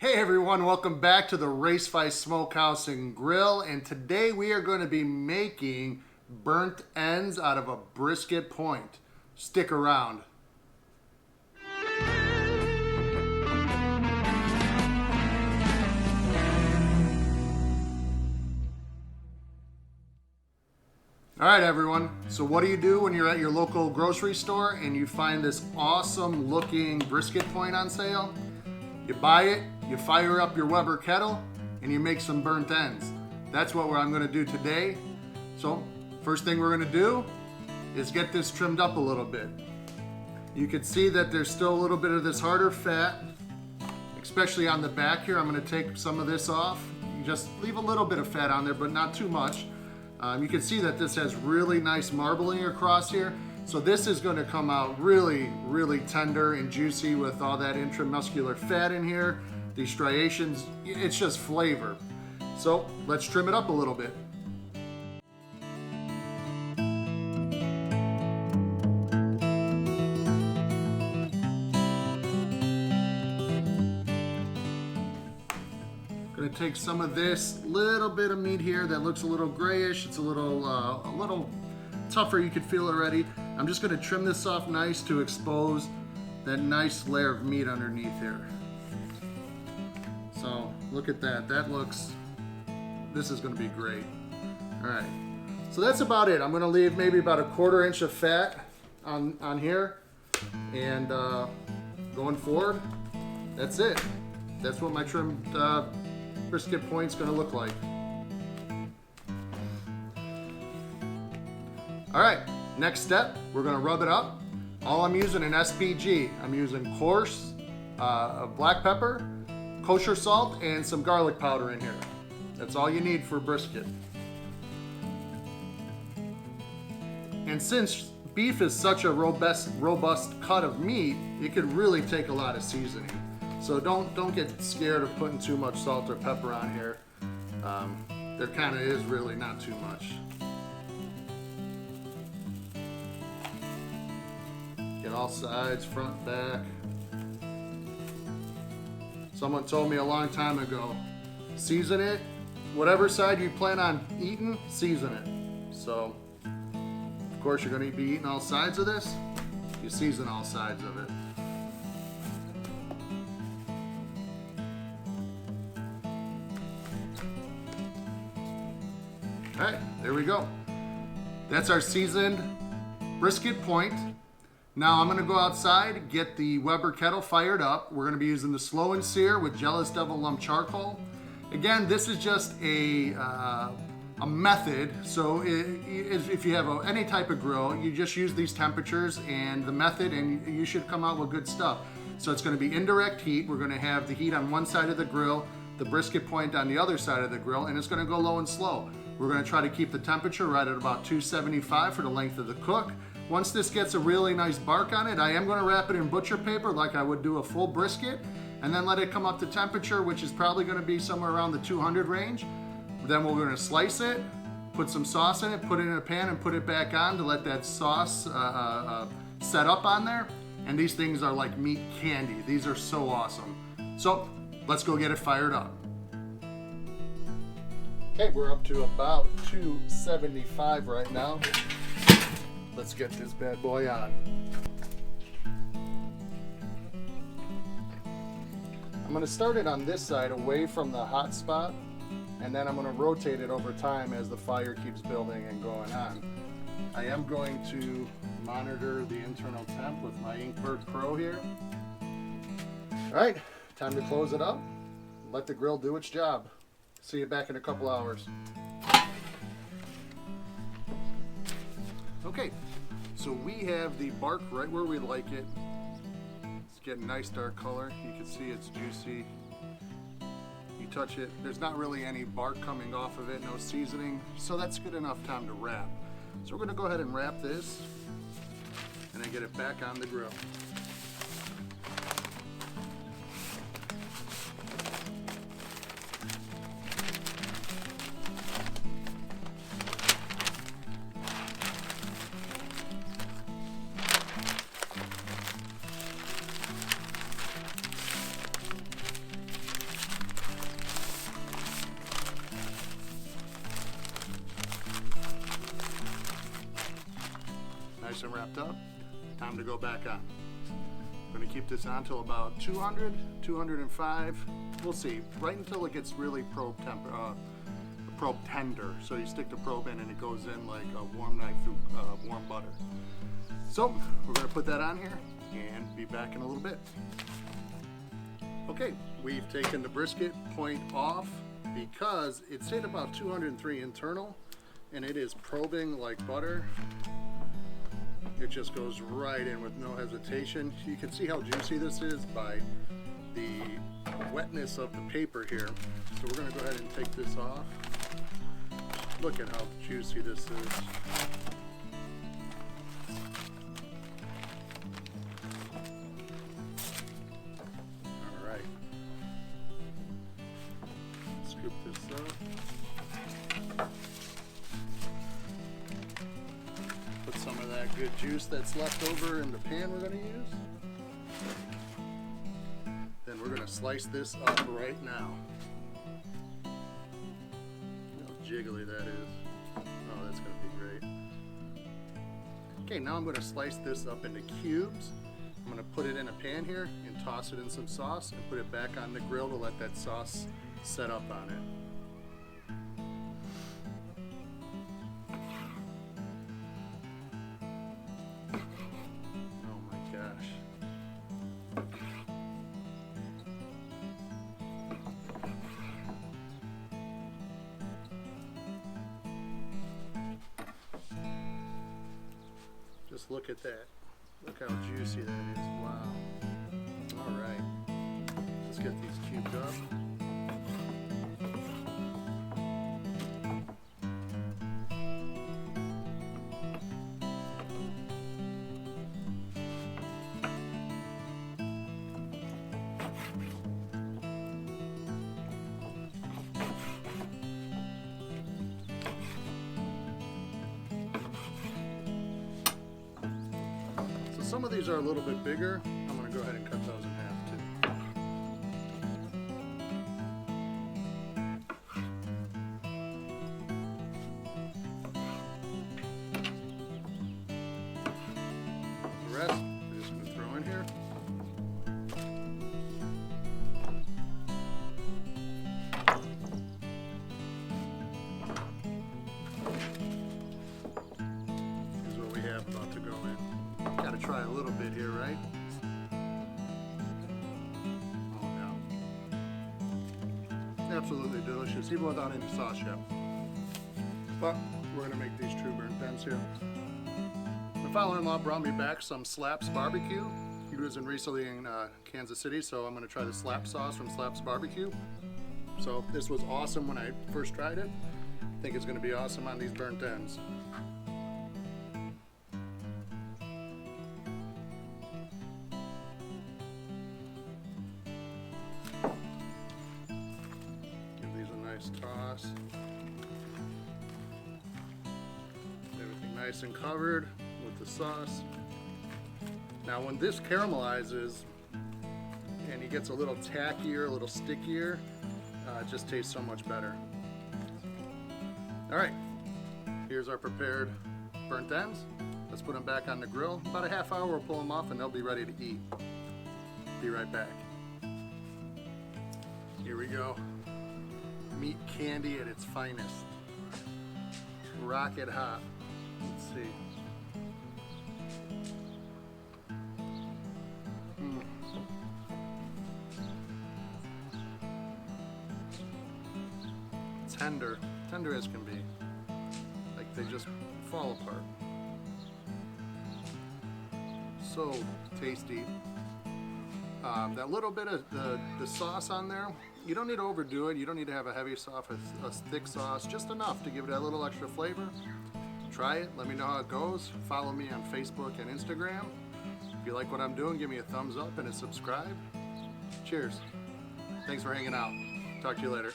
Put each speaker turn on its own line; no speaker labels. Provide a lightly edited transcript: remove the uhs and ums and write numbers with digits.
Hey everyone, welcome back to the Racefight Smokehouse and Grill, and today we are going to be making burnt ends out of a brisket point. Stick around. Alright everyone, so what do you do when you're at your local grocery store and you find this awesome looking brisket point on sale? You buy it, you fire up your Weber kettle, and you make some burnt ends. That's what I'm going to do today. So first thing we're going to do is get this trimmed up a little bit. You can see that there's still a little bit of this harder fat, especially on the back here. I'm going to take some of this off. You just leave a little bit of fat on there, but not too much. You can see that this has really nice marbling across here. So this is going to come out really, really tender and juicy with all that intramuscular fat in here. These striations, it's just flavor. So let's trim it up a little bit. Going to take some of this little bit of meat here that looks a little grayish. It's a little tougher, you can feel already. I'm just going to trim this off nice to expose that nice layer of meat underneath here. So look at that. This is going to be great. All right. So that's about it. I'm going to leave maybe about a 1/4 inch of fat on here. And going forward, that's it. That's what my trimmed brisket point's going to look like. All right, next step, we're gonna rub it up. All I'm using an SPG. I'm using coarse black pepper, kosher salt, and some garlic powder in here. That's all you need for brisket. And since beef is such a robust cut of meat, it could really take a lot of seasoning. So don't get scared of putting too much salt or pepper on here. There kind of is really not too much. Get all sides, front, back. Someone told me a long time ago, season it. Whatever side you plan on eating, season it. So, of course you're going to be eating all sides of this. You season all sides of it. All right, there we go. That's our seasoned brisket point. Now I'm going to go outside, get the Weber kettle fired up. We're going to be using the slow and sear with Jealous Devil lump charcoal. Again, this is just a method. So if you have any type of grill, you just use these temperatures and the method, and you should come out with good stuff. So it's going to be indirect heat. We're going to have the heat on one side of the grill, the brisket point on the other side of the grill, and it's going to go low and slow. We're going to try to keep the temperature right at about 275 for the length of the cook. Once this gets a really nice bark on it, I am going to wrap it in butcher paper like I would do a full brisket, and then let it come up to temperature, which is probably going to be somewhere around the 200 range. Then we're going to slice it, put some sauce in it, put it in a pan, and put it back on to let that sauce set up on there. And these things are like meat candy. These are so awesome. So let's go get it fired up. Okay, we're up to about 275 right now. Let's get this bad boy on. I'm going to start it on this side away from the hot spot, and then I'm going to rotate it over time as the fire keeps building and going on. I am going to monitor the internal temp with my Inkbird Pro here. All right, time to close it up. Let the grill do its job. See you back in a couple hours. Okay, so we have the bark right where we like it. It's getting nice dark color. You can see it's juicy. You touch it, there's not really any bark coming off of it, no seasoning, so that's good enough time to wrap. So we're gonna go ahead and wrap this and then get it back on the grill. wrapped up. Time to go back on. I'm going to keep this on till about 200, 205. We'll see. Right until it gets really probe tender. So you stick the probe in and it goes in like a warm knife through warm butter. So we're going to put that on here and be back in a little bit. Okay, we've taken the brisket point off because it stayed about 203 internal and it is probing like butter. It just goes right in with no hesitation. You can see how juicy this is by the wetness of the paper here. So we're going to go ahead and take this off. Look at how juicy this is. All right. Scoop this up. Put some of that good juice that's left over in the pan we're going to use. Then we're going to slice this up right now. Jiggly that is. Oh, that's going to be great. Okay, now I'm going to slice this up into cubes. I'm going to put it in a pan here and toss it in some sauce and put it back on the grill to let that sauce set up on it. Oh my gosh. Just look at that. Look how juicy that is. Wow. All right. Let's get these cubed up. Some of these are a little bit bigger. I'm going to go ahead and cut those in half too. The rest, we're just going to throw in here. Here's what we have about to go in. Gotta try a little bit here, right? Oh yeah. Absolutely delicious, even without any sauce yet. But we're gonna make these true burnt ends here. My father-in-law brought me back some Slaps barbecue. He was recently in Kansas City, so I'm gonna try the slap sauce from Slaps barbecue. So this was awesome when I first tried it. I think it's gonna be awesome on these burnt ends. Toss. Everything nice and covered with the sauce. Now when this caramelizes and it gets a little tackier, a little stickier, it just tastes so much better. Alright, here's our prepared burnt ends. Let's put them back on the grill. About a half hour we'll pull them off and they'll be ready to eat. Be right back. Here we go. Meat candy at its finest. Rocket hot. Let's see. Tender as can be. Like they just fall apart. So tasty. That little bit of the sauce on there, you don't need to overdo it. You don't need to have a heavy sauce, a thick sauce, just enough to give it that little extra flavor. Try it, let me know how it goes. Follow me on Facebook and Instagram. If you like what I'm doing, give me a thumbs up and a subscribe. Cheers. Thanks for hanging out. Talk to you later.